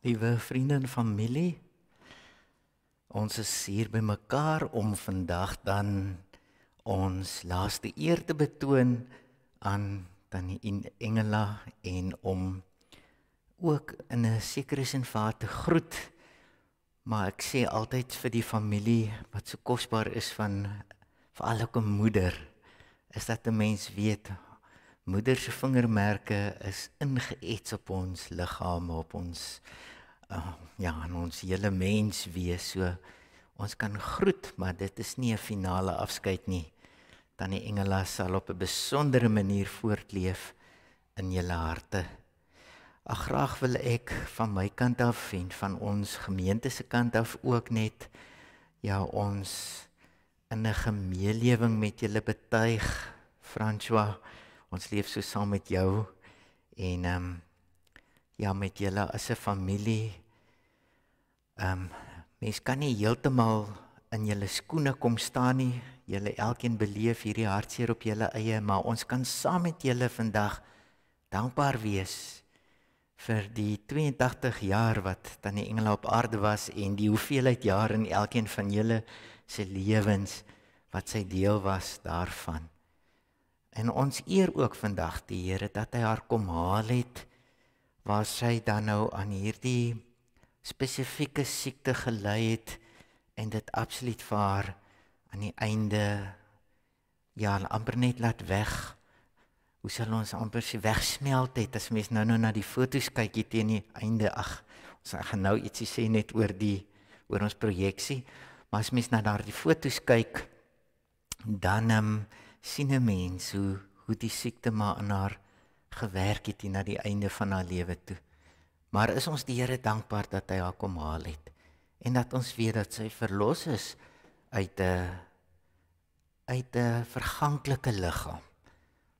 Liewe vriende en familie, ons is hier by mekaar om vandag dan ons laaste eer te betoon aan Tannie Engela en om ook in 'n sekere sin vir haar te groet. Maar ek sê altyd vir die familie wat so kosbaar is van veral ook 'n moeder, is dat 'n mens weet moeder se vingermerke is ingeets op ons liggame, op ons in ons hele mens wees. So ons kan groet, maar dit is nie 'n finale afskeid nie. Tannie Engela sal op 'n besondere manier voortleef in julle harte. Graag wil ek van my kant af en van ons gemeente se kant af ook net ons in 'n gemeelewing met julle betuig. François, ons leef so saam met jou en met julle as 'n familie. Mens kan nie heeltemal in julle skoene kom staan nie. Julle elkeen beleef hierdie hartseer op julle eie, maar ons kan saam met julle vandag dankbaar wees vir die 82 jaar wat Tannie Engela op aarde was en die hoeveelheid jare in elkeen van julle se lewens wat sy deel was daarvan. En ons eer ook vandag die Here dat hy haar kom haal het waar sy dan nou aan hierdie spesifieke siekte gelei het en dit absoluut vir haar aan die einde amper net laat weg. Hoe sal ons amper sê wegsmelt het as mens nou na die foto's kyk hier teen die einde. Ons gaan nou ietsie sê net oor ons projeksie, maar as mens na daardie foto's kyk, dan sien 'n mens hoe die siekte maar aan haar gewerk het na die einde van haar lewe toe. Maar is ons die Here dankbaar dat hy haar kom haal het en dat ons weet dat sy verlos is uit 'n verganklike liggaam,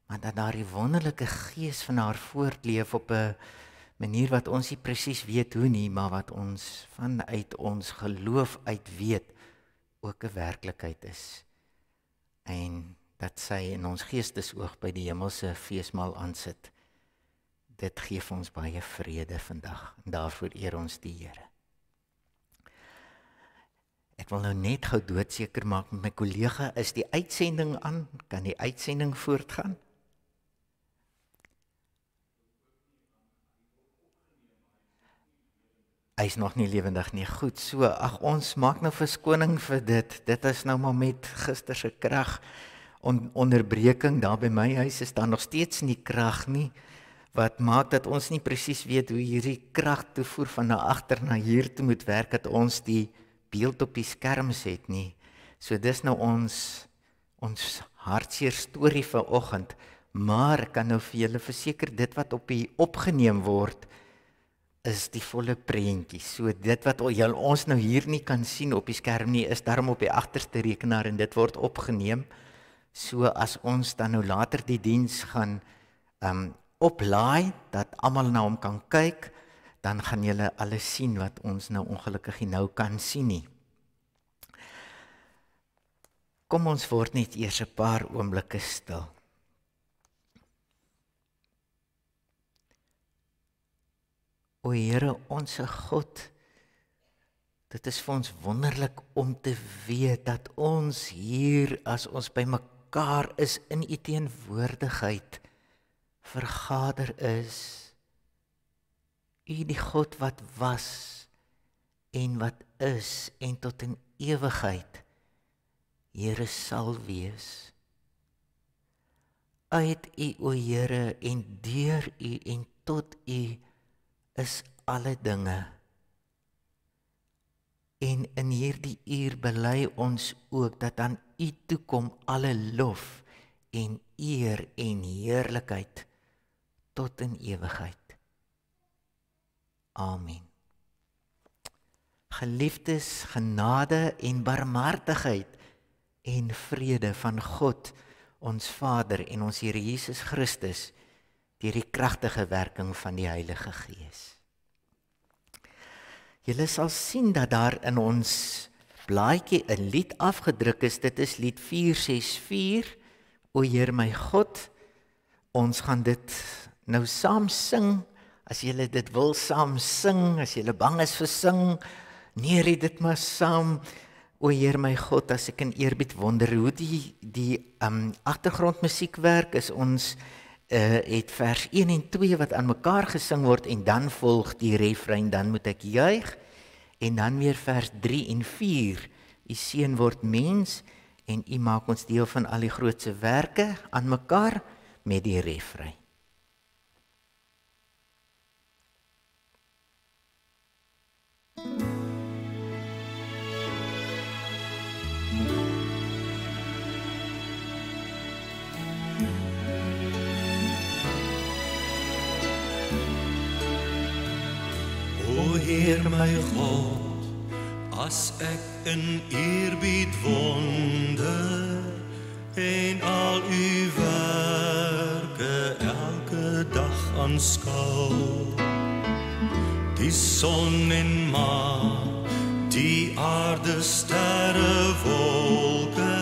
maar dat daar die wonderlike gees van haar voortleef op 'n manier wat ons nie presies weet hoe nie, maar wat ons vanuit ons geloof uit weet ook 'n werklikheid is. En dat sy in ons geestesoog by die hemelse feesmaal aansit. Dit gee vir ons baie vrede vandag en daarvoor eer ons die Here. Ek wil nou net gou doodseker maak met my kollega, is die uitsending aan? Kan die uitsending voortgaan? Hy is nog nie lewendig nie. Goed, so, ons maak nou verskoning vir dit. Dit is nou maar met gister se krag onderbreking daar by my huis is daar nog steeds nie krag nie. Wat maak dat ons nie presies weet hoe hierdie krag toevoer van na agter na hier toe moet werk, dat ons die beeld op die skerms het nie. So dis nou ons hartseer storie vanoggend, maar ek kan nou vir julle verseker dit wat op die opgeneem word is die volle prentjie. So dit wat ons nou hier nie kan sien op die skerm nie, is daarom op die agterste rekenaar en dit word opgeneem. So as ons dan nou later die diens gaan oplaai, dat almal na hom kan kyk, dan gaan julle alles sien wat ons nou ongelukkig nie nou kan sien nie. Kom ons word net eers 'n paar oomblikke stil. O Here, onsse God, dit is vir ons wonderlik om te weet dat ons hier, as ons by mekaar is in U teenwoordigheid, vergader is. U die God wat was en wat is en tot in ewigheid Here sal wees. Uit U, o Here, en deur U en tot U is alle dinge. En in hierdie uur bely ons ook dat aan U toe kom alle lof en eer en heerlikheid tot in ewigheid. Amen. Geliefdes, genade en barmhartigheid en vrede van God, ons Vader en ons Here Jesus Christus, deur die kragtige werking van die Heilige Gees. Julle sal sien dat daar in ons blaadjie 'n lied afgedruk is. Dit is lied 464, O Heer my God. Ons gaan dit nou saam sing As julle dit wil saam sing, as julle bang is vir sing, neer dit maar saam. O Heer my God, as ek in eerbied wonder hoe die agtergrondmusiek werk, is ons het vers 1 en 2 wat aan mekaar gesing word en dan volg die refrein, dan moet ek juig, en dan weer vers 3 en 4, U seun word mens en U maak ons deel van al die grootse werke aan mekaar met die refrein. O Heer my God, as ek in eerbied wonder en al U werke elke dag aanskou, die son en maan, die aarde, sterre, wolke,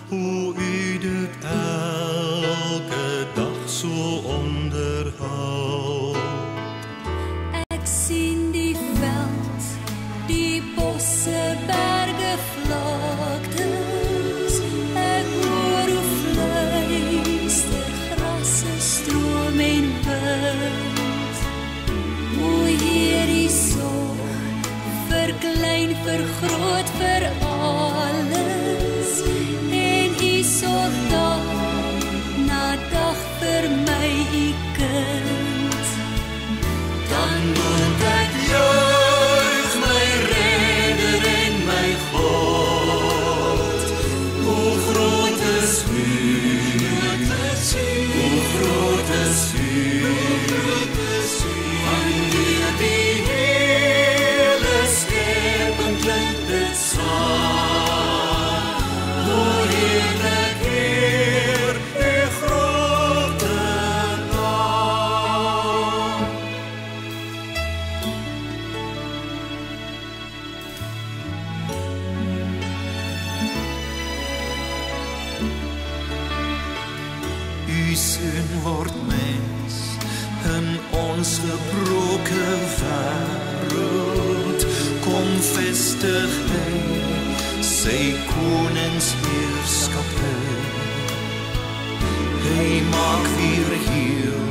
hoe U dit elke dag so onderhou. Sien die veld, die bosse, berge, vlaktes. Ek hoor hoe fluister grasse, stroom en wind. O Heer, U sorg, verklein, vergroot vir alles. En U sorg dag na dag vir my, U kind. Dan moet ek juig, my redder en my God. Hoe groot is U, hoe groot is U, wanneer die hele skepping klink dit saam. O heerlik Heer, U grote naam. U seun word mens in ons gebroke wêreld, kom vestig hy sy koningsheerskappy. Hy maak weer heel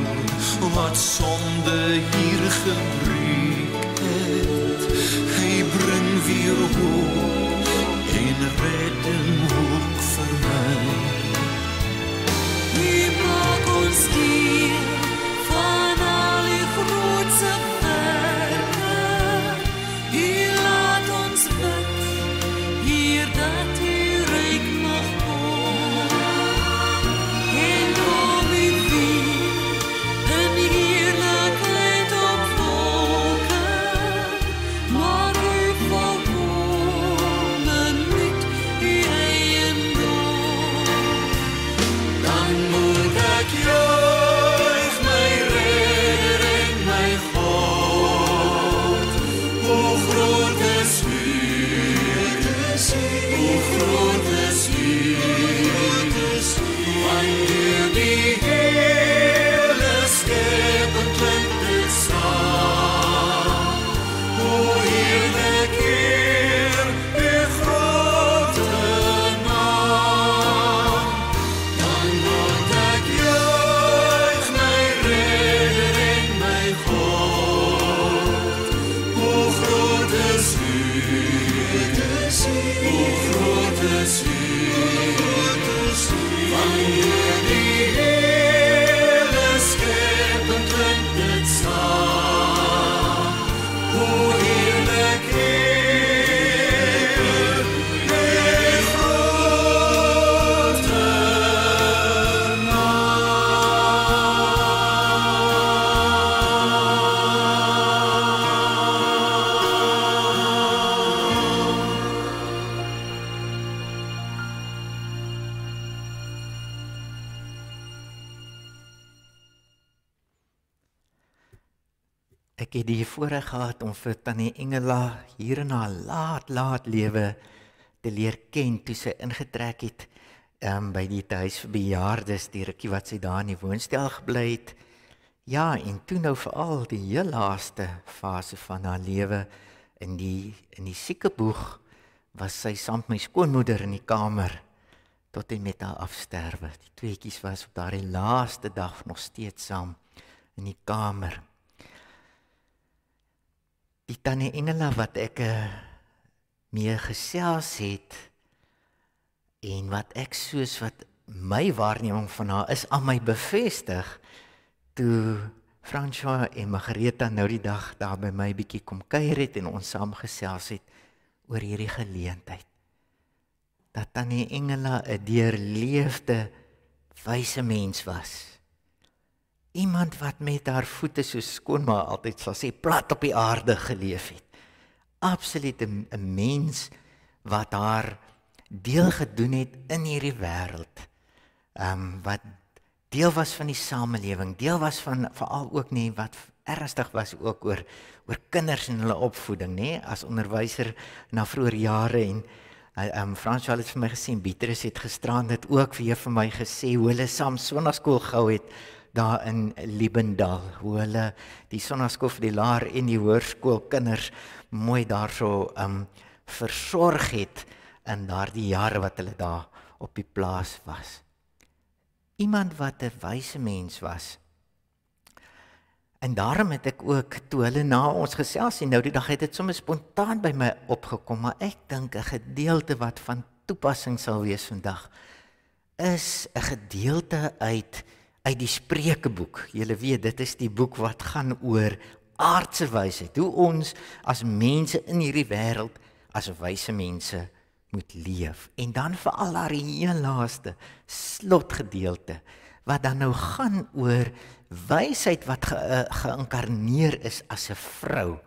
wat sonde hier gebreek het. Hy bring weer hoop en redding ook vir my. U maak ons deel van al die grootse werke. U laat ons bid, Heer, dat U ryk mag kom. En kom U weer in heerlikheid op wolke. Maak U volkome nuut, U eiendom. Dan moet ek juig, my redder en my God. Hoe groot is U, hoe groot is U, wanneer die hele skepping klink dit saam. O heerlik Heer, U grote naam. Dan moet ek juig, my redder en my God. Hoe groot is U, hoe groot is U, wanneer die hele skepping klink dit saam. O heerlik Heer, U grote Ek het die voorreg gehad om vir Tannie Engela hier in haar laat lewe te leer ken toe sy ingetrek het by die huis vir bejaardes, die rukkie wat sy daar in die woonstel gebly het. Ja, en toe nou veral die heel laaste fase van haar lewe in die siekeboeg was sy saam met my skoonmoeder in die kamer tot en met haar afsterwe. Die tweeetjies was op daardie laaste dag nog steeds saam in die kamer. Die tannie Engela wat ek mee gesels het en wat ek soos wat my waarneming van haar is aan my bevestig, toe François en Margaretha nou die dag daar by my bietjie kom kuier het en ons saam gesels het oor hierdie geleentheid. Dat tannie Engela 'n deurleefde wyse mens was. Iemand wat met haar voete soos skoonma altyd sal sê plat op die aarde geleef het. Absoluut 'n mens wat haar deel gedoen het in hierdie wêreld. Wat deel was van die samelewing, deel was van veral ook nie wat ernstig was ook oor kinders en hulle opvoeding, nê, as onderwyser na vroeë jare en François het vir my gesê, Beatrice het gisterand dit ook weer vir my gesê hoe hulle saam sonnaskool gehou het daar in Liebendal, hoe hulle die sonnaskool vir die laer en die hoërskool kinders mooi daarso versorg het in daardie jare wat hulle daar op die plaas was. Iemand wat 'n wyse mens was. En daarom het ek ook, toe hulle na ons gesels en nou die dag het dit sommer spontaan by my opgekom, maar ek dink 'n gedeelte wat van toepassing sal wees vandag, is 'n gedeelte uit die Spreukeboek. Julle weet, dit is die boek wat gaan oor aardse wysheid, hoe ons as mense in hierdie wêreld as wyse mense moet leef. En dan veral daar die heel laaste slotgedeelte wat dan nou gaan oor wysheid wat geïnkarneer is as 'n vrou.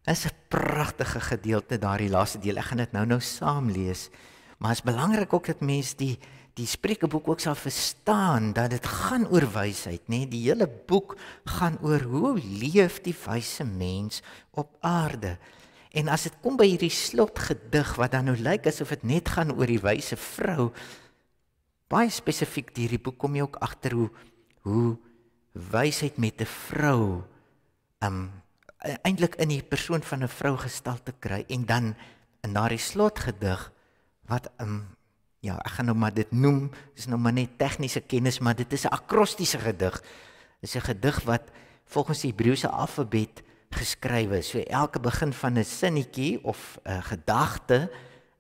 Dit is 'n pragtige gedeelte daardie laaste deel. Ek gaan dit nou saam lees, maar is belangrik ook dat mense die Spreukeboek ook sal verstaan dat dit gaan oor wysheid, nê? Die hele boek gaan oor hoe leef die wyse mens op aarde. En as dit kom by hierdie slotgedig wat dan nou lyk asof dit net gaan oor die wyse vrou, baie spesifiek hierdie boek kom jy ook agter hoe wysheid met 'n vrou eintlik in die persoon van 'n vrou gestalte kry en dan in daardie slotgedig wat ek gaan nou maar dit noem, dis nou maar net tegniese kennis, maar dit is 'n akrostiese gedig. Dit is 'n gedig wat volgens die Hebreëse alfabet geskryf is. So elke begin van 'n sinnetjie of 'n gedagte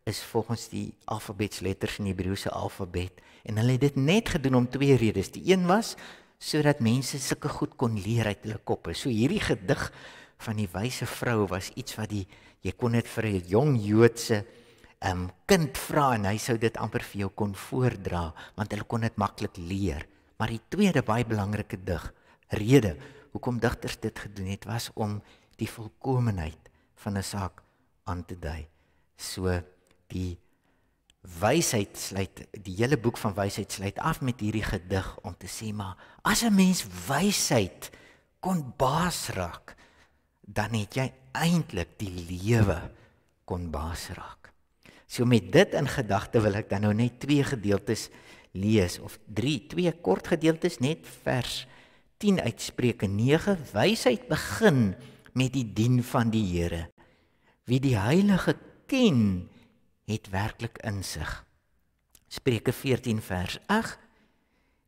is volgens die alfabetsletters in die Hebreëse alfabet. En hulle het dit net gedoen om twee redes. Die een was sodat mense sulke goed kon leer uit hulle koppe. So hierdie gedig van die wyse vrou was iets wat jy kon dit vir 'n jong Joodse kind vra en hy sou dit amper vir jou kon voordra, want hulle kon dit maklik leer. Maar die tweede baie belangrike rede hoekom digters dit gedoen het, was om die volkomenheid van 'n saak aan te dui. So die wysheid sluit, die hele boek van wysheid sluit af met hierdie gedig om te sê, maar as 'n mens wysheid kon baas raak, dan het jy eintlik die lewe kon baas raak. So met dit in gedagte wil ek dan nou net twee gedeeltes lees, of twee kort gedeeltes, net vers 10 uit Spreuke 9. Wysheid begin met die dien van die Here. Wie die Heilige ken, het werklik insig. Spreuke 14 vers 8.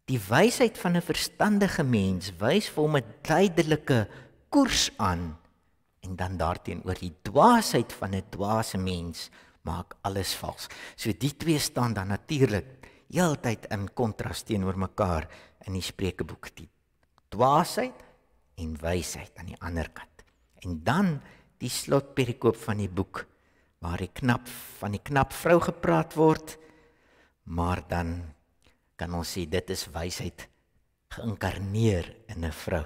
Die wysheid van 'n verstandige mens wys vir hom 'n duidelike koers aan, en dan daarteenoor die dwaasheid van 'n dwaase mens maak alles vals. So die twee staan dan natuurlik heeltyd in kontras teenoor mekaar in die Spreukeboek. Die dwaasheid en wysheid aan die ander kant. En dan die slotperikoop van die boek waar van die knap vrou gepraat word, maar dan kan ons sê dit is wysheid geïnkarneer in 'n vrou.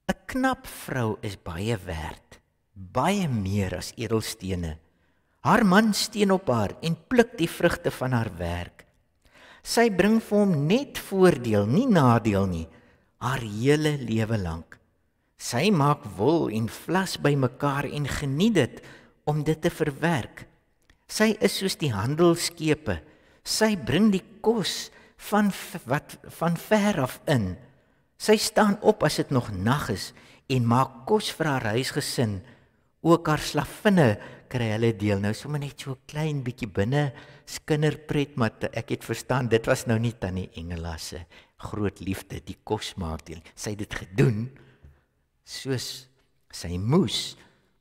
'n Knap vrou is baie werd, baie meer as edelstene. Haar man steun op haar en pluk die vrugte van haar werk. Sy bring vir hom net voordeel, nie nadeel nie, haar hele lewe lank. Sy maak wol en vlas bymekaar en geniet dit om dit te verwerk. Sy is soos die handelskepe. Sy bring die kos van ver af in. Sy staan op as dit nog nag is en maak kos vir haar huisgesin. Ook haar slavinne kry hulle deel. Nou sommer net so 'n klein bietjie binne kinderpret, maar ek het verstaan, dit was nou nie Tannie Engela se groot liefde, die kos maak deel. Sy het dit gedoen soos sy moes,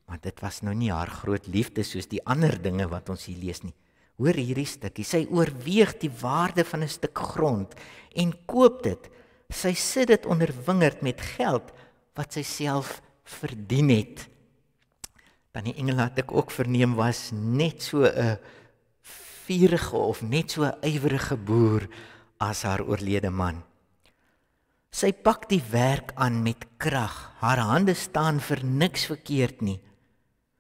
maar dit was nou nie haar groot liefde soos die ander dinge wat ons hier lees nie. Hoor hierdie stukkie, sy oorweeg die waarde van 'n stuk grond en koop dit. Sy sit dit onder wingerd met geld wat sy self verdien het. Tannie Engela het ek ook verneem was net so 'n vurige of net so 'n ywerige boer as haar oorlede man. Sy pak die werk aan met krag. Haar hande staan vir niks verkeerd nie.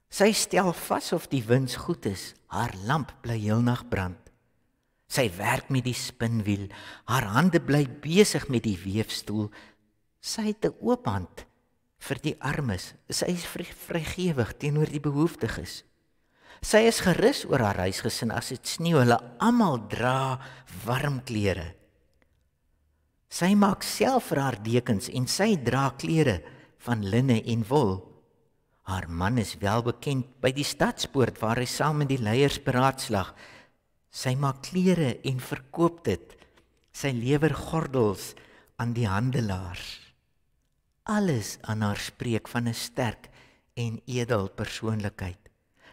Sy stel vas of die wins goed is. Haar lamp bly heelnag brand. Sy werk met die spinwiel. Haar hande bly besig met die weefstoel. Sy het 'n oop hand vir die armes. Sy is vrygewig teenoor die behoeftiges. Sy is gerus oor haar huisgesin as dit sneeu. Hulle almal dra warm klere. Sy maak self vir haar dekens en sy dra klere van linne en wol. Haar man is wel bekend by die stadspoort waar hy saam met die leiers beraadslag. Sy maak klere en verkoop dit. Sy lewer gordels aan die handelaars. Alles aan haar spreek van 'n sterk en edel persoonlikheid.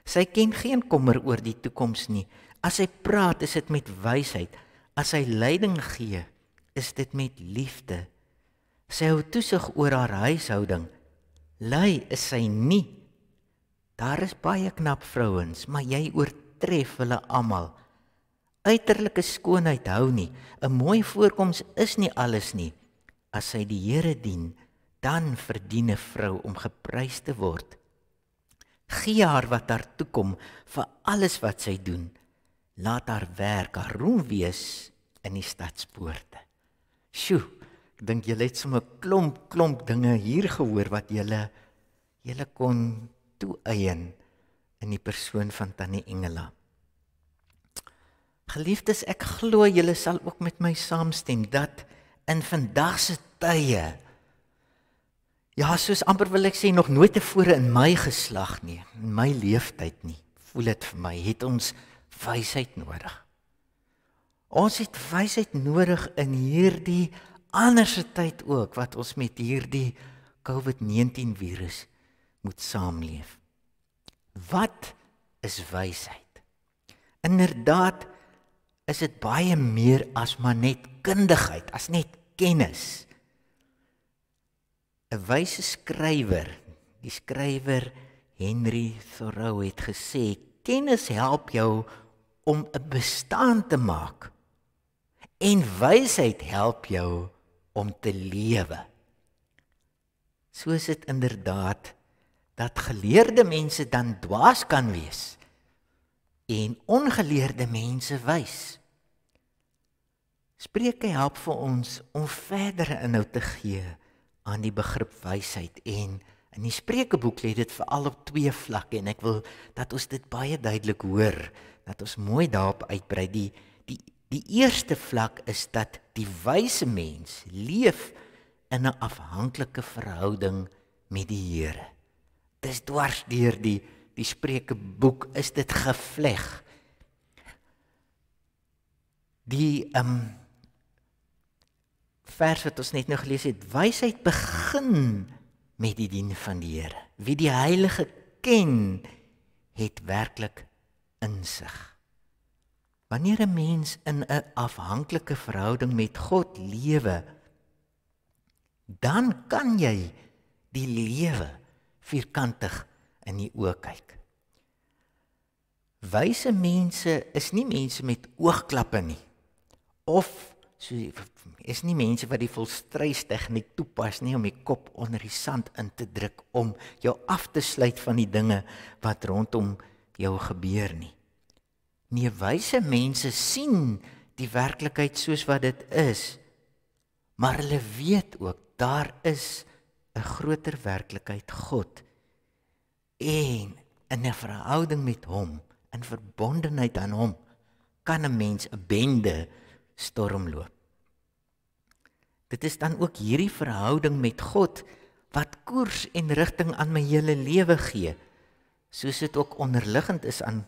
Sy ken geen kommer oor die toekoms nie. As sy praat, is dit met wysheid. As sy leiding gee, is dit met liefde. Sy hou toesig oor haar huishouding. Lui is sy nie. Daar is baie knap vrouens, maar jy oortref hulle almal. Uiterlike skoonheid hou nie. 'n Mooi voorkoms is nie alles nie. As sy die Here dien, dan verdien 'n vrou om geprys te word. Gee haar wat haar toekom vir alles wat sy doen. Laat haar werk haar roem wees in die stadspoorte. Sjoe, ek dink julle het sommer klomp dinge hier gehoor wat julle kon toeëien in die persoon van Tannie Engela. Geliefdes, ek glo julle sal ook met my saamstem dat in vandag se tye, ja, soos amper wil ek sê, nog nooit tevore in my geslag nie, in my leeftyd nie, voel dit vir my, het ons wysheid nodig. Ons het wysheid nodig in hierdie anderse tyd ook, wat ons met hierdie COVID-19 virus moet saamleef. Wat is wysheid? Inderdaad is dit baie meer as maar net kundigheid, as net kennis. 'n Wyse skrywer, die skrywer Henry Thoreau het gesê, kennis help jou om 'n bestaan te maak en wysheid help jou om te lewe. So is dit inderdaad dat geleerde mense dan dwaas kan wees en ongeleerde mense wys. Spreuke help vir ons om verdere inhoud te gee aan die begrip wysheid, en in die Spreukeboek lê dit veral op 2 vlakke, en ek wil dat ons dit baie duidelik hoor, dat ons mooi daarop uitbrei. Die eerste vlak is dat die wyse mens leef in 'n afhanklike verhouding met die Here. Dis dwars deur die Spreukeboek is dit gevleg. Die vers wat ons net nou gelees het, wysheid begin met die dien van die Here. Wie die Heilige ken, het werklik insig. Wanneer 'n mens in 'n afhanklike verhouding met God lewe, dan kan jy die lewe vierkantig in die oë kyk. Wyse mense is nie mense met oogklappe nie, of is nie mense wat die volstrys tegniek toepas nie om die kop onder die sand in te druk om jou af te sluit van die dinge wat rondom jou gebeur nie. Nee, wyse mense sien die werklikheid soos wat dit is, maar hulle weet ook daar is 'n groter werklikheid, God, en in 'n verhouding met hom, in verbondenheid aan hom, kan 'n mens 'n bende stormloop. Dit is dan ook hierdie verhouding met God wat koers en rigting aan my hele lewe gee. Soos dit ook onderliggend is aan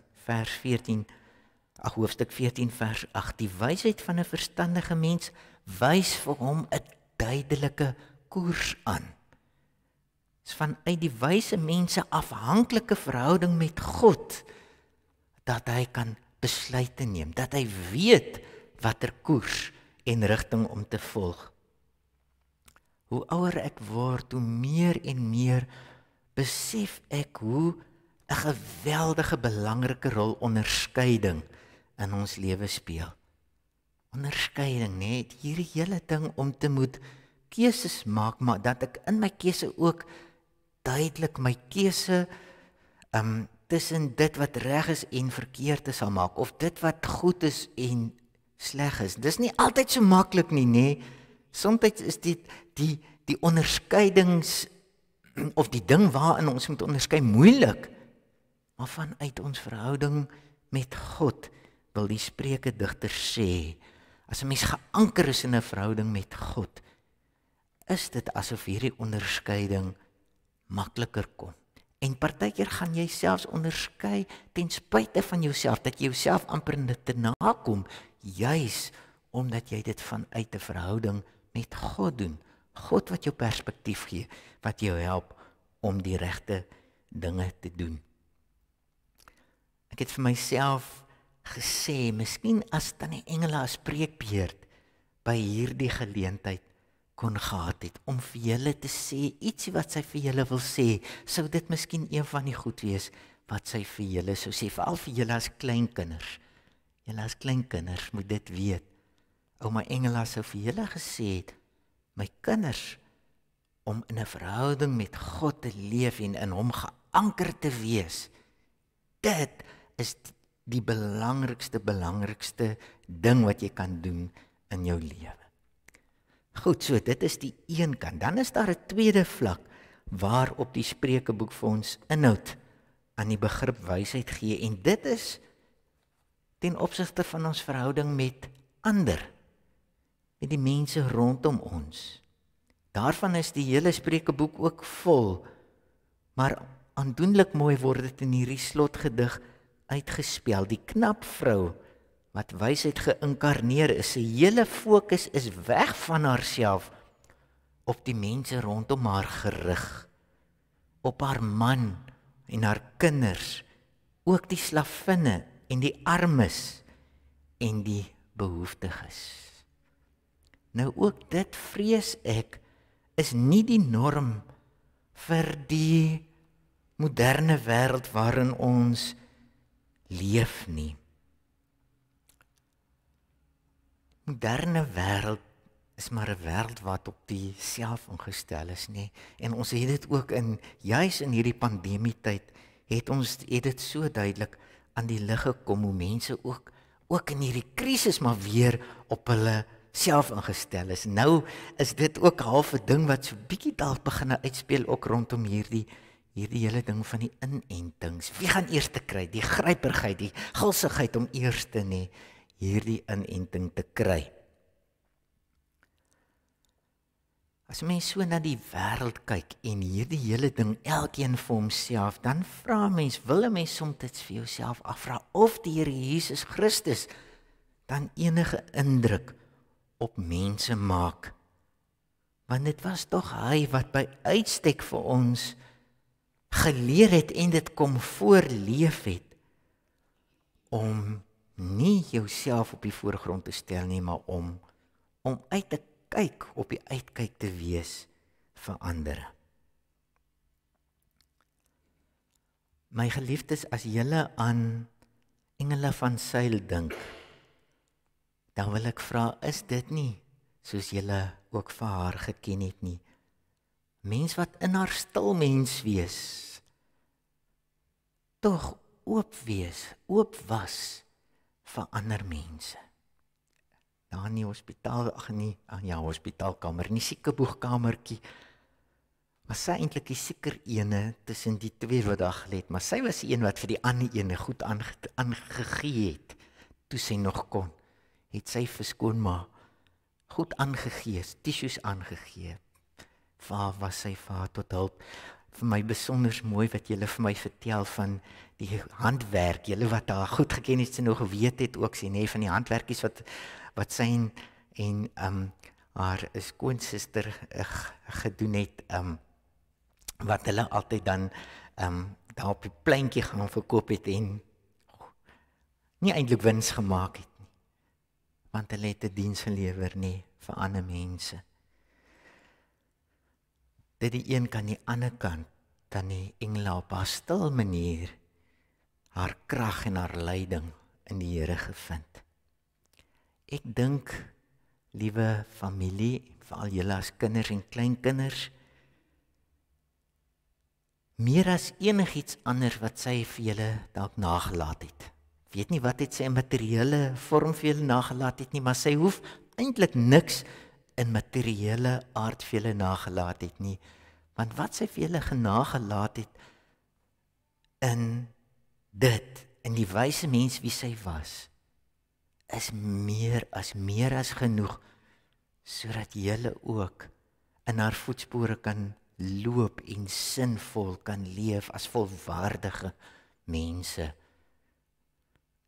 hoofstuk 14 vers 8. Die wysheid van 'n verstandige mens wys vir hom 'n duidelike koers aan. Dis vanuit die wyse mense afhanklike verhouding met God dat hy kan besluite neem, dat hy weet watter koers en rigting om te volg. Hoe ouer ek word, hoe meer en meer besef ek hoe 'n geweldige belangrike rol onderskeiding in ons lewe speel. Onderskeiding, net hierdie hele ding om te moet keuses maak, maar dat ek in my keuse ook duidelik my keuse tussen dit wat reg is en verkeerd is sal maak, of dit wat goed is en sleg is. Dis nie altyd so maklik nie, nê? Soms is dit die onderskeidings of die ding waarin ons moet onderskei moeilik, maar vanuit ons verhouding met God wil die Spreuke digter sê, as 'n mens geanker is in 'n verhouding met God, is dit asof hierdie onderskeiding makliker kom. En partykeer gaan jy selfs onderskei ten spyte van jouself, dat jy jouself amper te nakom, juis omdat jy dit vanuit 'n verhouding met God doen. God wat jou perspektief gee, wat jou help om die regte dinge te doen. Ek het vir myself gesê, miskien as Tannie Engela as preekbeurt by hierdie geleentheid kon gehad het, om vir julle te sê, ietsie wat sy vir julle wil sê, sou dit miskien een van die goed wees, wat sy vir julle sou sê, veral vir julle as kleinkinders. Julle as kleinkinders moet dit weet. Ouma Engela sou vir julle gesê het, my kinders, om in 'n verhouding met God te leef en in hom geanker te wees, dit is die belangrikste ding wat jy kan doen in jou lewe. Goed, so dit is die een kant. Dan is daar 'n tweede vlak waarop die Spreukeboek vir ons inhoud aan die begrip wysheid gee, en dit is ten opsigte van ons verhouding met ander, met die mense rondom ons. Daarvan is die hele Spreukeboek ook vol, maar aandoenlik mooi word dit in hierdie slotgedig uitgespel. Die knap vrou wat wysheid geïnkarneer is, sy hele fokus is weg van haarself op die mense rondom haar gerig, op haar man en haar kinders, ook die slavinne en die armes en die behoeftiges. Nou ook dit, vrees ek, is nie die norm vir die moderne wêreld waarin ons leef nie. Moderne wêreld is maar 'n wêreld wat op die self ingestel is, nê? En ons het dit ook juis in hierdie pandemietyd het dit so duidelik aan die lig gekom hoe mense ook in hierdie krisis maar weer op hulle self ingestel is. Nou is dit ook half 'n ding wat so bietjie dalk begin uitspeel ook rondom hierdie hele ding van die inentings. Wie gaan eers te kry? Die gryperigheid, die gulsigheid om eers te hierdie inenting te kry. As mens so na die wêreld kyk en hierdie hele ding elkeen vir homself, dan vra mens, wil 'n mens soms vir jouself afvra of die Here Jesus Christus dan enige indruk op mense maak. Want dit was tog hy wat by uitstek vir ons geleer het en dit kom voorleef het om nie jouself op die voorgrond te stel nie, maar om uit te kyk, op die uitkyk te wees vir ander. My geliefdes, as julle aan Engela van Sail dink, dan wil ek vra, is dit nie soos julle ook vir haar geken het nie? Mens wat in haar stil mens wees, tog oop was vir ander mense. Daar in die hospitaal, hospitaalkamer, in die siekeboegkamertjie, was sy eintlik die sieker ene tussen die twee wat daar gelê het, maar sy was die een wat vir die ander ene goed aangegee het, toe sy nog kon, het sy vir skoonma goed aangegee, tissues aangegee. Waar was sy vir haar tot hulp? Vir my besonder mooi wat julle vir my vertel van die handwerk, julle wat haar goed geken het, sy nog geweet het ook sien, van die handwerkies wat sy en haar skoonsister gedoen het, wat hulle altyd dan daar op die pleintjie gaan verkoop het en nie eintlik wins gemaak het nie, want hulle het 'n diens gelewer nie vir ander mense. Dit die een kan die ander kant, dan die engele op haar stil manier haar krag en haar leiding in die Here gevind. Ek dink, liewe familie, veral julle as kinders en kleinkinders, meer as enigiets anders wat sy vir julle dalk nagelaat het. Weet nie wat het sy in materiële vorm vir julle nagelaat het nie, maar sy hoef eintlik niks in materiële aard vir julle nagelaat het nie, want wat sy vir julle nagelaat het in dit, in die wyse mens wie sy was, is meer as genoeg, sodat julle ook in haar voetspore kan loop en sinvol kan leef as volwaardige mense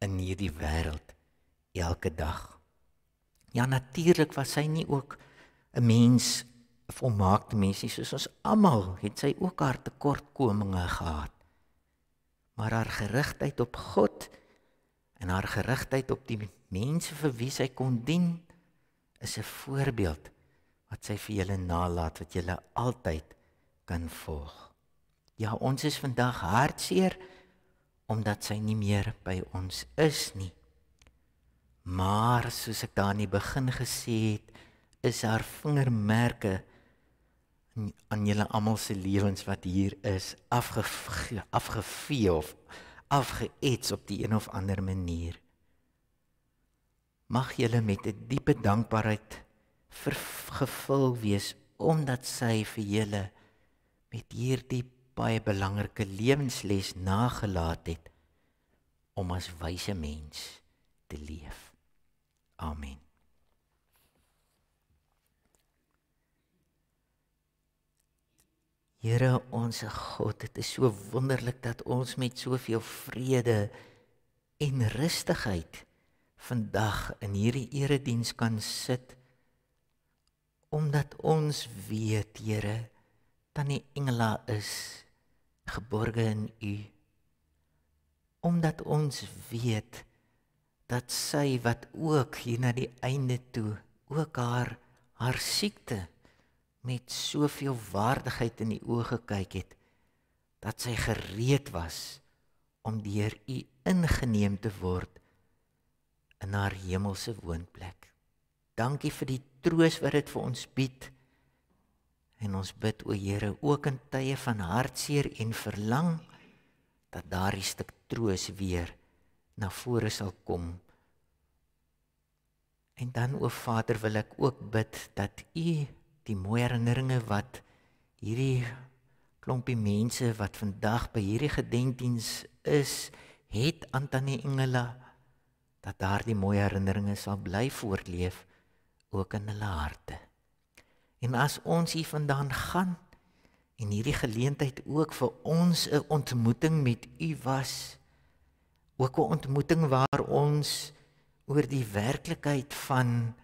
in hierdie wêreld elke dag. Ja, natuurlik was sy nie ook 'n mens, 'n volmaakte mens nie, soos ons almal het sy ook haar tekortkominge gehad. Maar haar gerigtheid op God en haar gerigtheid op die mense vir wie sy kon dien, is 'n voorbeeld wat sy vir julle nalaat, wat julle altyd kan volg. Ja, ons is vandag hartseer, omdat sy nie meer by ons is nie. Maar, soos ek daar in die begin gesê het, is haar vingermerke aan julle almal se lewens wat hier is, afgevee of afgeets op die een of ander manier. Mag julle met 'n diepe dankbaarheid gevul wees, omdat sy vir julle met hierdie baie belangrike lewensles nagelaat het, om as wyse mens te leef. Amen. Here onse God, dit is so wonderlik dat ons met soveel vrede en rustigheid vandag in hierdie erediens kan sit, omdat ons weet, Here, Tannie Engela is geborge in U, omdat ons weet dat sy wat ook hier na die einde toe ook haar siekte met soveel waardigheid in die oë gekyk het, dat sy gereed was om deur U ingeneem te word in haar hemelse woonplek. Dankie vir die troos wat dit vir ons bied, en ons bid, o Here, ook in tye van hartseer en verlang, dat daardie stuk troos weer na vore sal kom. En dan, o Vader, wil ek ook bid dat U die mooi herinneringe wat hierdie klompie mense wat vandag by hierdie gedenkdiens is, het aan Tannie Engela, dat daardie mooi herinneringe sal bly voortleef, ook in hulle harte. En as ons hier vandaan gaan, en hierdie geleentheid ook vir ons 'n ontmoeting met U was, ook 'n ontmoeting waar ons oor die werklikheid van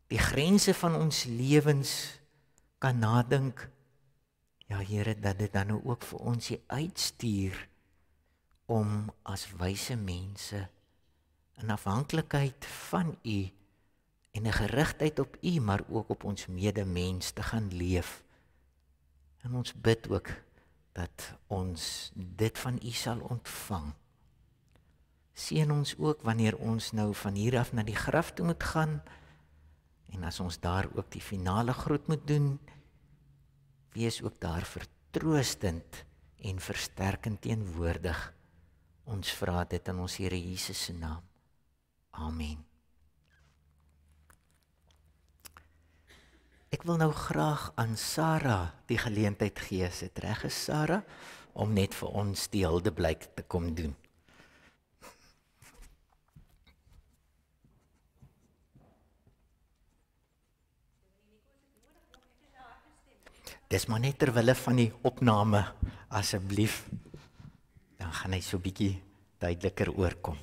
die grense van ons lewens kan nadink, ja Here, dat dit dan ook vir ons hier uitstuur, om as wyse mense, in afhanklikheid van U, en 'n gerigtheid op U, maar ook op ons medemens te gaan leef. En ons bid ook dat ons dit van U sal ontvang. Seën ons ook wanneer ons nou van hier af na die graf toe moet gaan, en as ons daar ook die finale groet moet doen, wees ook daar vertroostend en versterkend teenwoordig. Ons vra dit in ons Here Jesus se naam. Amen. Ek wil nou graag aan Sarah die geleentheid gee, as dit reg is, Sarah, om net vir ons die huldeblyk te kom doen. dis maar net terwille van die opname, asseblief. Dan gaan hy so bietjie duideliker oorkom.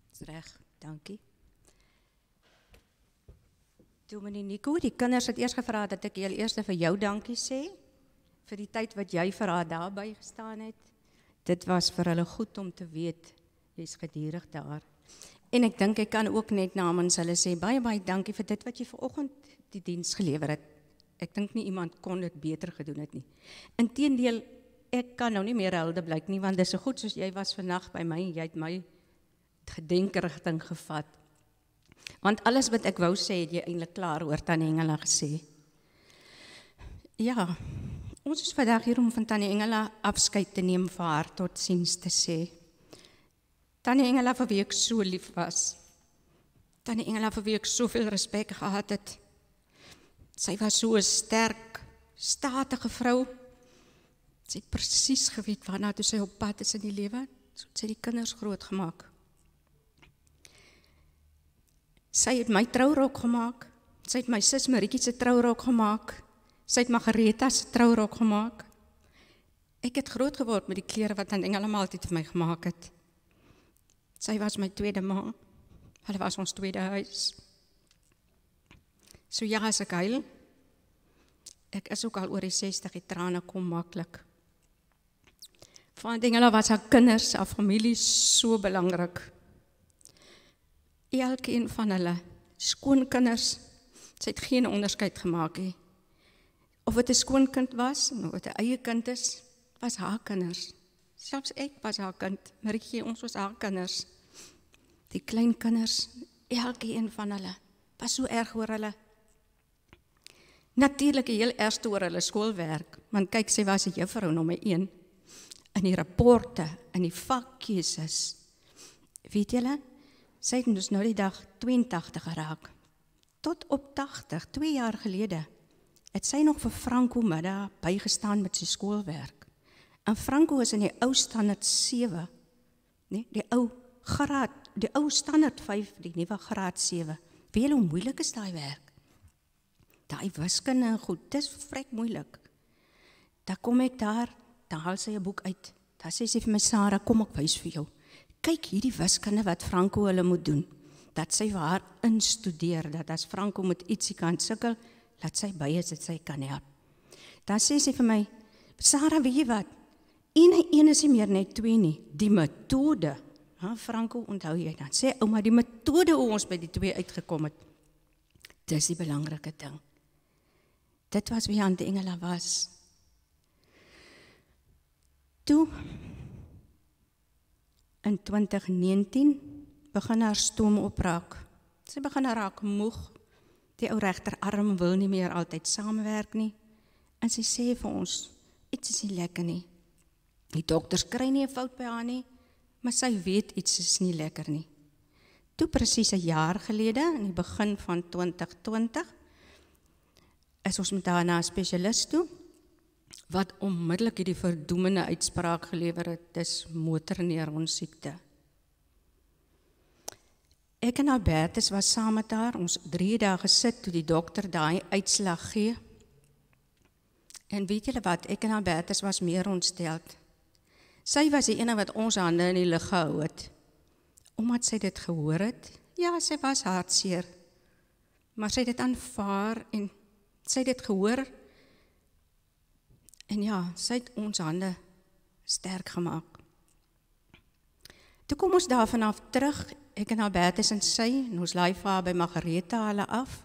Dis reg, dankie. Dominee Nico, die kinders het eers gevra dat ek eers vir jou dankie sê, vir die tyd wat jy vir haar daarby gestaan het. Dit was vir hulle goed om te weet, jy's gedurig daar. En ek dink ek kan ook net namens hulle sê, baie dankie vir dit wat jy vanoggend die diens gelewer het. Ek dink nie iemand kon dit beter gedoen het nie. Inteendeel, ek kan nou nie meer helde blyk nie, want dis so goed soos jy was vandag by my, jy het my gedenkerigting gevat. Want alles wat ek wou sê, het jy eintlik klaar oor Tannie Engela gesê. Ja, ons is vandag hier om van Tannie Engela afskeid te neem vir haar totsiens te sê. Tannie Engela vir wie ek so lief was. Tannie Engela vir wie ek soveel respek gehad het. Sy was so 'n sterk, statige vrou. Sy het presies geweet waarna toe sy op pad is in die lewe. So het sy die kinders groot gemaak. Sy het my trourok gemaak. Sy het my sis Marietjie se trourok gemaak. Sy het Margaretha se trourok gemaak. Ek het groot geword met die klere wat Tannie Engela altyd vir my gemaak het. Sy was my tweede ma. Hulle was ons tweede huis. So ja, as ek huil, ek is ook al oor die 60, die trane kom maklik. Van Tannie Engela was haar kinders, haar familie so belangrik. Elkeen van hulle, skoonkinders, sy het geen onderskeid gemaak nie. Of het 'n skoonkind was, of het 'n eie kind is, was haar kinders. Selfs ek was haar kind, Marietjie, ons was haar kinders. Die klein kinders, elkeen van hulle, was so erg oor hulle. Natuurlik heel ergste oor hulle skoolwerk, want kyk, sy was die juffrou nommer 1, in die rapporte, in die vakkeuses. Weet julle, sy het dus nou die dag 82 geraak. Tot op 80, 2 jaar gelede, het sy nog vir Franco middag bygestaan met sy skoolwerk. En Franco is in die ou standaard 7, nee, die ou graad, die ou standaard 5, die nuwe graad 7. Weet jy hoe moeilik is daai werk? Daai wiskunde en goed, dis vrek moeilik. Dan kom ek daar, dan haal sy 'n boek uit. Dan sê sy vir my, Sarah, kom ek wys vir jou. Kyk hierdie wiskunde wat Franco hulle moet doen. Dat sy vir haar instudeer, dat as Franco met ietsie kan sukkel, laat sy by is, dat sy kan help. Dan sê sy vir my, Sarah, weet jy wat? 1 en 1 is nie meer net 2 nie. Die metode, Franco, onthou jy dan? Sê, ouma, die metode hoe ons by die 2 uitgekom het, dis die belangrike ding. Dit was wie Tannie Engela was. Toe, in 2019, begin haar stoom opraak. Sy begin raak moeg. Die ou regterarm wil nie meer altyd saamwerk nie. En sy sê vir ons, iets is nie lekker nie. Die dokters kry nie 'n fout by haar nie, maar sy weet iets is nie lekker nie. Toe presies 'n jaar gelede, in die begin van 2020, is ons met haar na 'n spesialis toe, wat onmiddellik hierdie verdoemende uitspraak gelewer het, dis motorneuron siekte. Ek en Albertus was saam met haar, ons 3 dae gesit toe die dokter daai uitslag gee. En weet julle wat, ek en Albertus was meer ontsteld. Sy was die ene wat ons hande in die lug gehou het. Omdat sy dit gehoor het, ja, sy was hartseer. Maar sy het dit aanvaar en sy het dit gehoor. En ja, sy het ons hande sterk gemaak. Toe kom ons daarvan af terug, ek en Albertus en sy, en ons laai vir haar by Margaretha hulle af,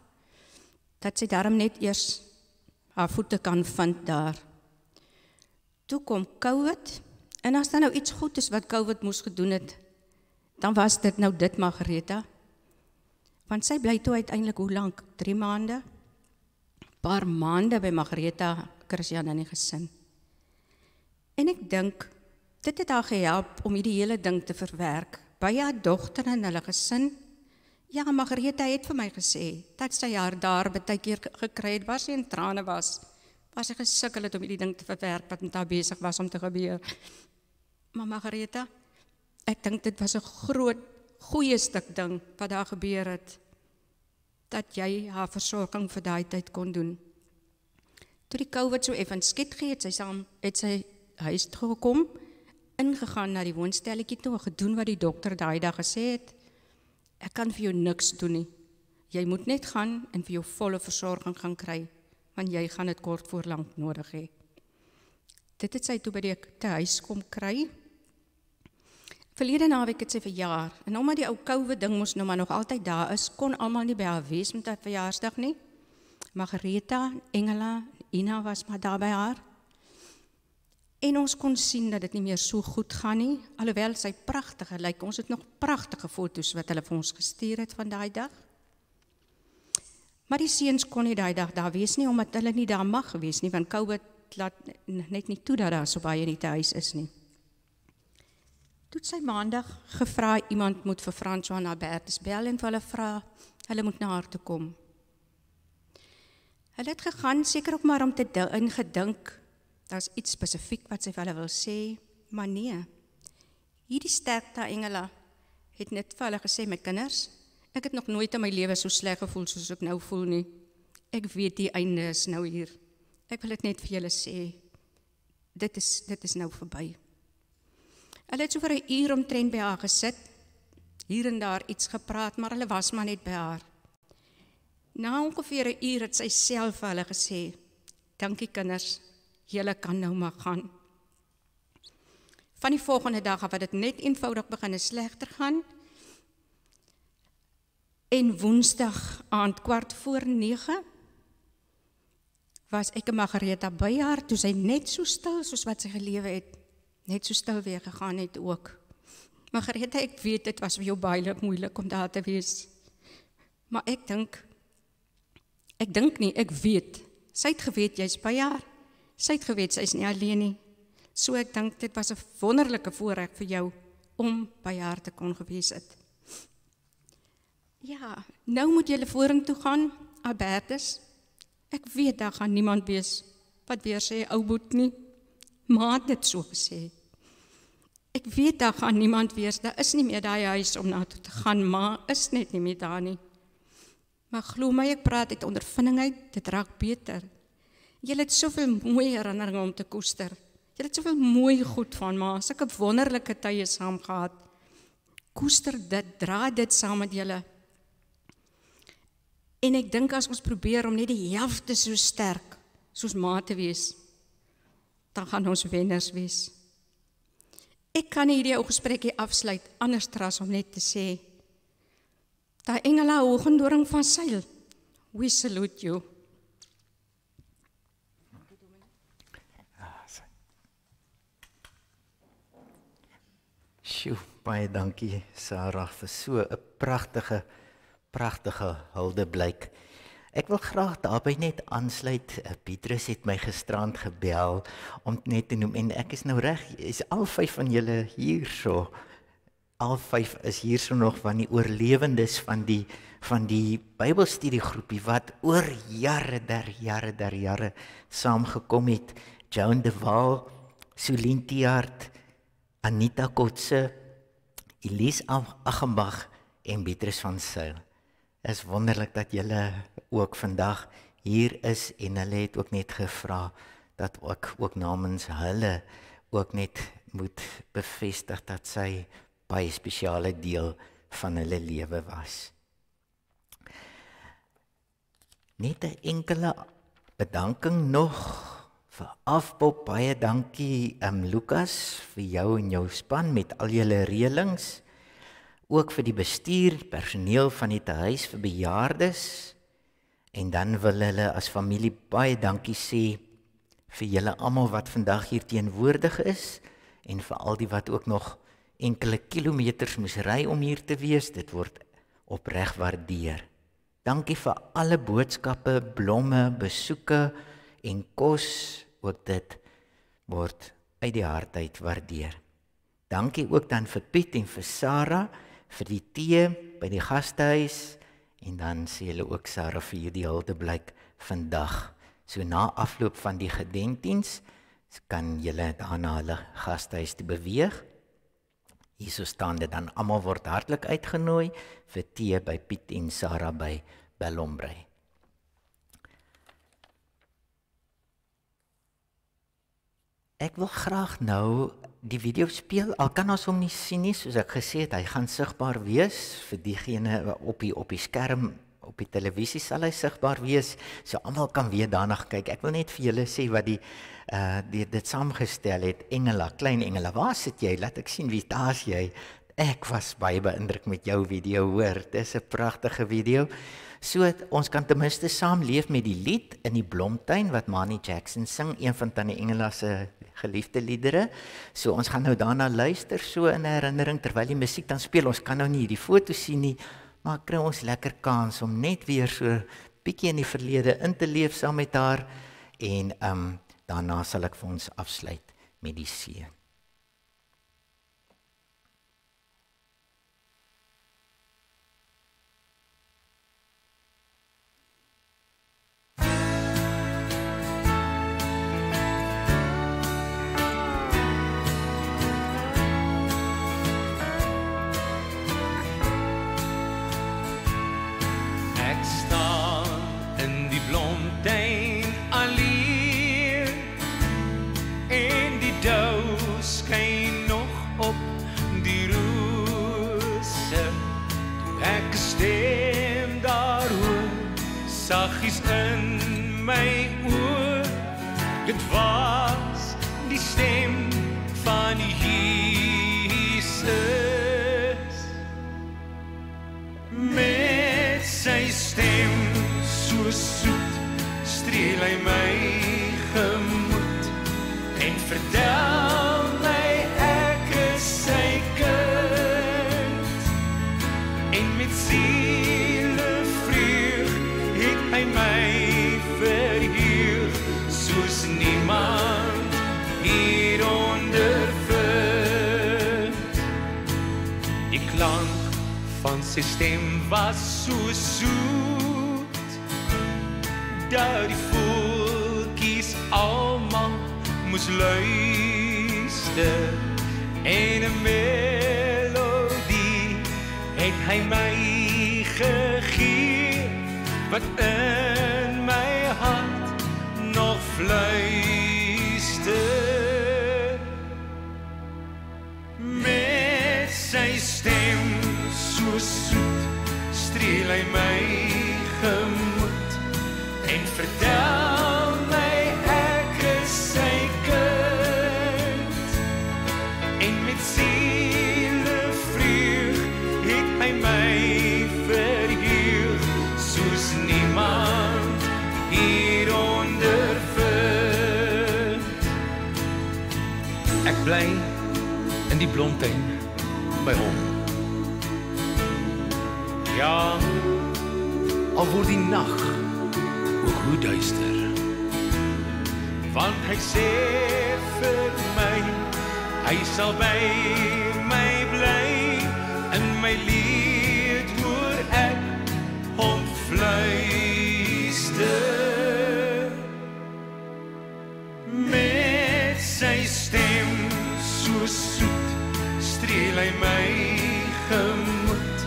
dat sy daarom net eers haar voete kan vind daar. Toe kom COVID, en as daar nou iets goed is wat COVID moes gedoen het, dan was dit nou dit Margaretha. Want sy bly toe uiteindelik hoe lank? 3 maande? Paar maande by Margaretha, Christian in die gesin. En ek dink, dit het haar gehelp om hierdie hele ding te verwerk. By haar dogter en hulle gesin. Ja, Margaretha het vir my gesê, dat sy haar daar baie keer gekry het, waar sy in trane was sy gesukkel het om hierdie ding te verwerk, wat met haar besig was om te gebeur. Maar Margaretha, ek dink dit was 'n groot, goeie stuk ding wat daar gebeur het, dat jy haar versorging vir daai tyd kon doen. Toe die COVID so effens skiet gee, het sy huis toe gekom, ingegaan na die woonstelletjie toe en gedoen wat die dokter daai dag gesê het. Ek kan vir jou niks doen nie. Jy moet net gaan en vir jou volle versorging gaan kry, want jy gaan dit kort voor lank nodig hê. Dit het sy toe by die huis kom kry. Verlede naweek het sy verjaar, en omdat die ou COVID ding moes nou maar nog altyd daar is, kon almal nie by haar wees met haar verjaarsdag nie. Margaretha, Engela, Ina was maar daar by haar. En ons kon sien dat dit nie meer so goed gaan nie, alhoewel sy pragtige lyk. Ons het nog pragtige foto's wat hulle vir ons gestuur het van daai dag. Maar die seuns kon nie daai dag daar wees nie, omdat hulle nie daar mag gewees nie, want COVID laat net nie toe dat daar so baie in die huis is nie. Toe het sy maandag gevra, iemand moet vir François na Bertus bel en vir hulle vra, hulle moet na haar toe kom. Hulle het gegaan, seker ook maar om te ingedink, daar is iets spesifiek wat sy vir hulle wil sê, maar nee. Hierdie sterkte Engela het net vir hulle gesê, my kinders, ek het nog nooit in my lewe so sleg gevoel soos ek nou voel nie. Ek weet die einde is nou hier. Ek wil dit net vir julle sê, dit is nou verby. Hulle het so vir 'n uur omtrent by haar gesit, hier en daar iets gepraat, maar hulle was maar net by haar. Na ongeveer 'n uur het sy self vir hulle gesê, dankie kinders, julle kan nou maar gaan. Van die volgende dag af het dit net eenvoudig begin slegter gaan, en Woensdag aand 8:45 was ek en Margaretha by haar, toe sy net so stil soos wat sy gelewe het, net so stil weer gegaan het ook. Margaretha, ek weet, dit was vir jou baie moeilik om daar te wees. Maar ek dink nie, ek weet. Sy het geweet, jy's by haar. Sy het geweet, sy's nie alleen nie. So ek dink, dit was 'n wonderlike voorreg vir jou, om by haar te kon gewees het. Ja, nou moet julle vorentoe gaan, Albertus. Ek weet, daar gaan niemand wees, wat weer sê, ou boet nie. Ma het dit so gesê. Ek weet, daar gaan niemand wees, daar is nie meer daai huis om na toe te gaan, ma is net nie meer daar nie. Maar glo my, ek praat uit ondervinding uit, dit raak beter. Julle het soveel mooi herinneringe om te koester. Julle het soveel mooi goed van ma, sulke wonderlike tye saam gehad. Koester dit, dra dit saam met julle. En ek dink as ons probeer om net die helfte so sterk soos ma te wees, dan gaan ons wenners wees. Ek kan hierdie ou gesprekkie afsluit, anders as om net te sê, daai Engela Hogendoring van Seil, we salute you. Sjoe, baie dankie Sarah vir so 'n pragtige huldeblyk. Ek wil graag daarby net aansluit. Petrus het my gisterand gebel om net te noem, en ek is nou reg, is al 5 van julle hierso. Al 5 is hierso nog van die oorlewendes van die Bybelstudiegroepie wat oor jare saamgekom het. Joan de Waal, Solien Tiaart, Anita Kotse, Elise Achenbach en Petrus van Seil. Is wonderlik dat julle ook vandag hier is, en hulle het ook net gevra dat ook namens hulle ook net moet bevestig dat sy baie spesiale deel van hulle lewe was. Net 'n enkele bedanking nog vir Afpop, baie dankie Lukas vir jou en jou span met al julle reëlings. Ook vir die bestuur, personeel van die tehuis vir bejaardes. En dan wil hulle as familie baie dankie sê vir julle almal wat vandag hier teenwoordig is, en vir al die wat ook nog enkele kilometers moes ry om hier te wees. Dit word opreg waardeer. Dankie vir alle boodskappe, blomme, besoeke en kos. Ook dit word uit die hart uit waardeer. Dankie ook dan vir Piet en vir Sarah vir die tee by die gastehuis, en dan sê hulle ook Sarah vir hierdie huldeblyk vandag. So na afloop van die gedenkdiens kan julle daarna hulle gastehuis toe beweeg. Hierso staan dit dan, almal word hartlik uitgenooi vir tee by Piet en Sarah by Bellombrey. Ek wil graag nou die video speel. Al kan ons hom nie sien nie, soos ek gesê het, hy gaan sigbaar wees vir diegene op die skerm, op die televisie sal hy sigbaar wees, so almal kan weer daarna kyk. Ek wil net vir julle sê wat dit saamgestel het. Engela, klein Engela, waar sit jy? Laat ek sien wie daar's jy. Ek was baie beïndruk met jou video, hoor. Dis 'n pragtige video. So ons kan ten minste saam leef met die lied in die Blomtuin wat Manny Jackson sing, een van Tannie Engela se geliefde liedere. So ons gaan nou daarna luister, so in herinnering terwyl die musiek dan speel. Ons kan nou nie die foto sien nie, maar kry ons lekker kans om net weer so bietjie in die verlede in te leef saam met haar en daarna sal ek vir ons afsluit met die seën. Saggies in my oor, dit was die stem van Jesus. Met sy stem so soet, streel hy my gemoed en vertel my ek is sy kind. En met hy my verheug, soos niemand hier ondervind. Die klank van sy stem was so soet, dat die voeltjies almal moes luister. En 'n melodie het hy my gegee, wat in my hart nog fluister. Met sy stem so soet, streel hy my gemoed en vertel my ek is sy kind. En met zielevreugd het hy my verheug, soos niemand hier ondervind. Ek bly in die Blomtuin by hom. Ja, al word die nag ook hoe duister, want hy sê vir my, hy sal by my bly, in my lied hoor ek hom fluister. Met sy stem so soet, streel hy my gemoed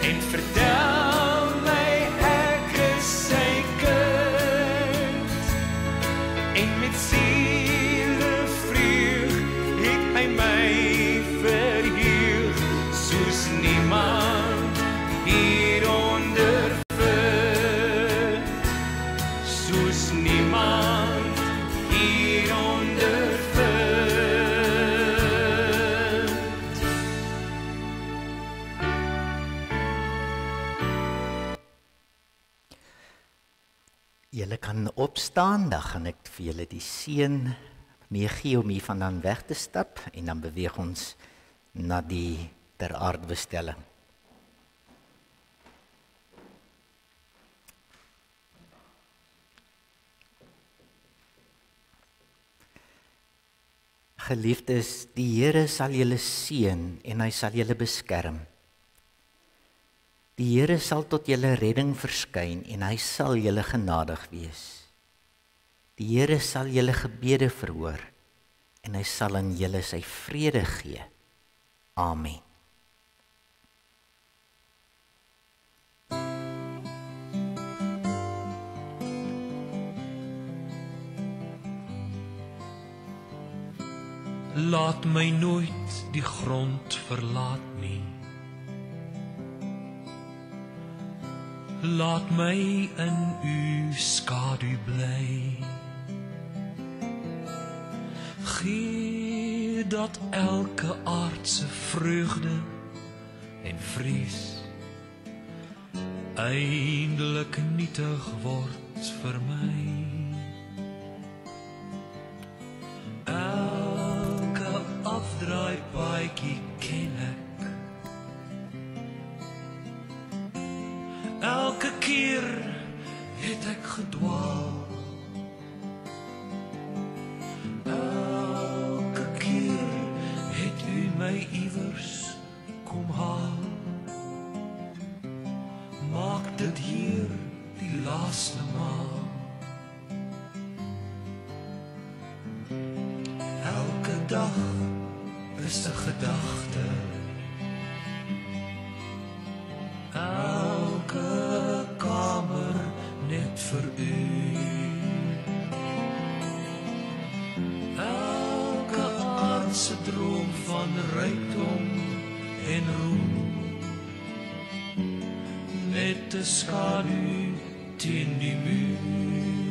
en vertel my ek is sy kind. En met zielevreugd het hy my verheug, soos niemand hier ondervind. Soos niemand hier ondervind. Julle kan opstaan, dan gaan ek vir julle die seën meegee om hiervandaan weg te stap en dan beweeg ons na die ter aarde bestelling. Geliefdes, die Here sal julle seën en hy sal julle beskerm. Die Here sal tot julle redding verskyn en hy sal julle genadig wees. Die Here sal julle gebede verhoor en hy sal aan julle sy vrede gee. Amen. Laat my nooit die grond verlaat nie. Laat my in u skadu bly. Gee dat elke aardse vreugde en vrees eindelik nietig word vir my. Elke afdraai paadjie ken ek. Elke keer het ek gedwaal. Elke keer het u my iewers kom haal. Maak dit hier die laaste maal. Elke dag is 'n gedagte. Elke kamer net vir u. Elke aardse droom van rykdom en roem. Met 'n skadu teen die muur.